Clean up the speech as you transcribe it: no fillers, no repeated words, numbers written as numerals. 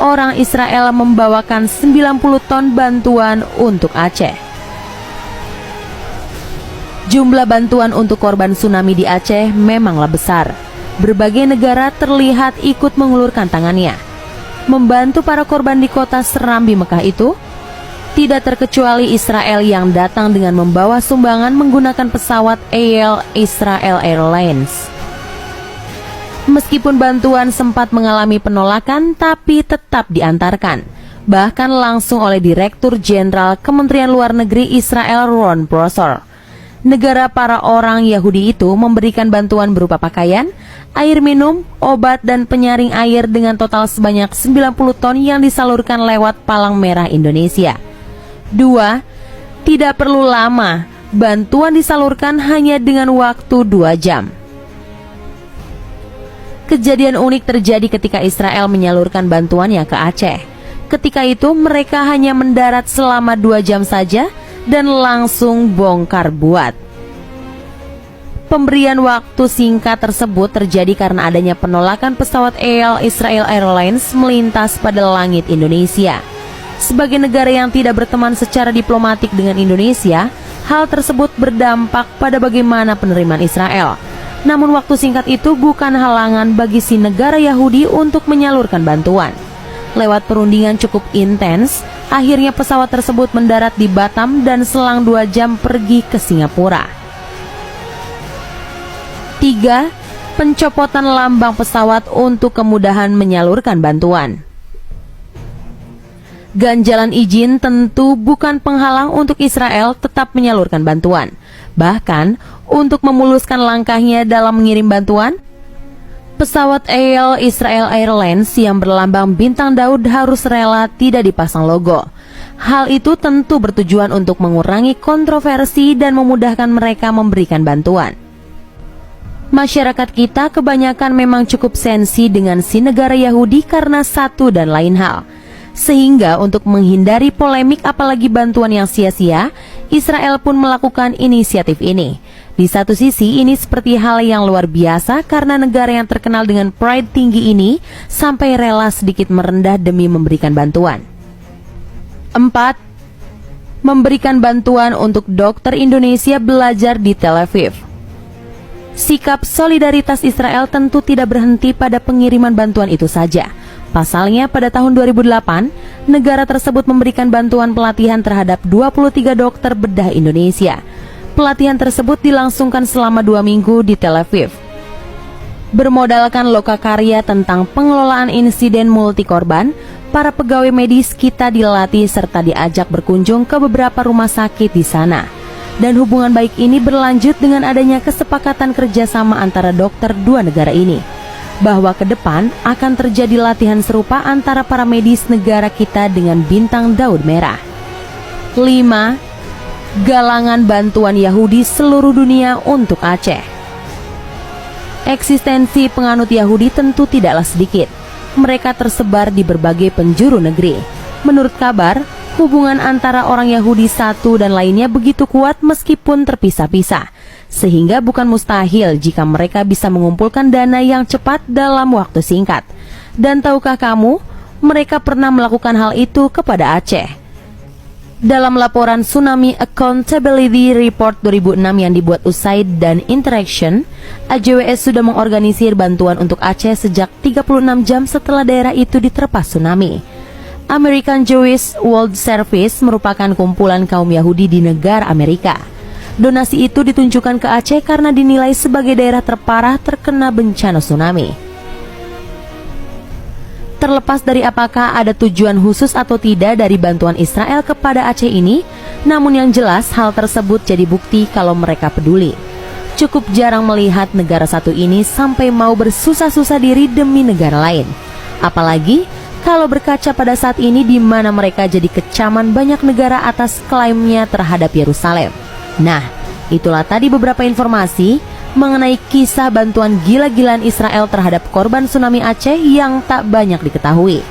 orang Israel membawakan 90 ton bantuan untuk Aceh. Jumlah bantuan untuk korban tsunami di Aceh memanglah besar. Berbagai negara terlihat ikut mengulurkan tangannya membantu para korban di kota seram di Mekah itu, tidak terkecuali Israel yang datang dengan membawa sumbangan menggunakan pesawat EL Israel Airlines. Meskipun bantuan sempat mengalami penolakan, tapi tetap diantarkan, bahkan langsung oleh Direktur Jenderal Kementerian Luar Negeri Israel Ron Prosor. Negara para orang Yahudi itu memberikan bantuan berupa pakaian, air minum, obat, dan penyaring air dengan total sebanyak 90 ton yang disalurkan lewat Palang Merah Indonesia. 2. Tidak perlu lama, bantuan disalurkan hanya dengan waktu 2 jam. Kejadian unik terjadi ketika Israel menyalurkan bantuannya ke Aceh. Ketika itu mereka hanya mendarat selama 2 jam saja dan langsung bongkar buat. Pemberian waktu singkat tersebut terjadi karena adanya penolakan pesawat EL Israel Airlines melintas pada langit Indonesia. Sebagai negara yang tidak berteman secara diplomatik dengan Indonesia, hal tersebut berdampak pada bagaimana penerimaan Israel. Namun waktu singkat itu bukan halangan bagi si negara Yahudi untuk menyalurkan bantuan. Lewat perundingan cukup intens, akhirnya pesawat tersebut mendarat di Batam dan selang 2 jam pergi ke Singapura. 3. Pencopotan lambang pesawat untuk kemudahan menyalurkan bantuan. Ganjalan izin tentu bukan penghalang untuk Israel tetap menyalurkan bantuan. Bahkan, untuk memuluskan langkahnya dalam mengirim bantuan, pesawat EL Israel Airlines yang berlambang bintang Daud harus rela tidak dipasang logo. Hal itu tentu bertujuan untuk mengurangi kontroversi dan memudahkan mereka memberikan bantuan. Masyarakat kita kebanyakan memang cukup sensi dengan si negara Yahudi karena satu dan lain hal. Sehingga untuk menghindari polemik apalagi bantuan yang sia-sia, Israel pun melakukan inisiatif ini. Di satu sisi ini seperti hal yang luar biasa karena negara yang terkenal dengan pride tinggi ini sampai rela sedikit merendah demi memberikan bantuan. 4. Memberikan bantuan untuk dokter Indonesia belajar di Tel Aviv. Sikap solidaritas Israel tentu tidak berhenti pada pengiriman bantuan itu saja. Pasalnya pada tahun 2008, negara tersebut memberikan bantuan pelatihan terhadap 23 dokter bedah Indonesia. Pelatihan tersebut dilangsungkan selama 2 minggu di Tel Aviv. Bermodalkan lokakarya tentang pengelolaan insiden multi korban, para pegawai medis kita dilatih serta diajak berkunjung ke beberapa rumah sakit di sana. Dan hubungan baik ini berlanjut dengan adanya kesepakatan kerjasama antara dokter dua negara ini, bahwa ke depan akan terjadi latihan serupa antara para medis negara kita dengan bintang Daud merah. 5. Galangan bantuan Yahudi seluruh dunia untuk Aceh. Eksistensi penganut Yahudi tentu tidaklah sedikit. Mereka tersebar di berbagai penjuru negeri. Menurut kabar, hubungan antara orang Yahudi satu dan lainnya begitu kuat meskipun terpisah-pisah, sehingga bukan mustahil jika mereka bisa mengumpulkan dana yang cepat dalam waktu singkat. Dan tahukah kamu, mereka pernah melakukan hal itu kepada Aceh. Dalam laporan Tsunami Accountability Report 2006 yang dibuat USAID dan Interaction, AJWS sudah mengorganisir bantuan untuk Aceh sejak 36 jam setelah daerah itu diterpa tsunami. American Jewish World Service merupakan kumpulan kaum Yahudi di negara Amerika. Donasi itu ditunjukkan ke Aceh karena dinilai sebagai daerah terparah terkena bencana tsunami. Terlepas dari apakah ada tujuan khusus atau tidak dari bantuan Israel kepada Aceh ini, namun yang jelas hal tersebut jadi bukti kalau mereka peduli. Cukup jarang melihat negara satu ini sampai mau bersusah-susah diri demi negara lain. Apalagi kalau berkaca pada saat ini di mana mereka jadi kecaman banyak negara atas klaimnya terhadap Yerusalem. Nah, itulah tadi beberapa informasi mengenai kisah bantuan gila-gilaan Israel terhadap korban tsunami Aceh yang tak banyak diketahui.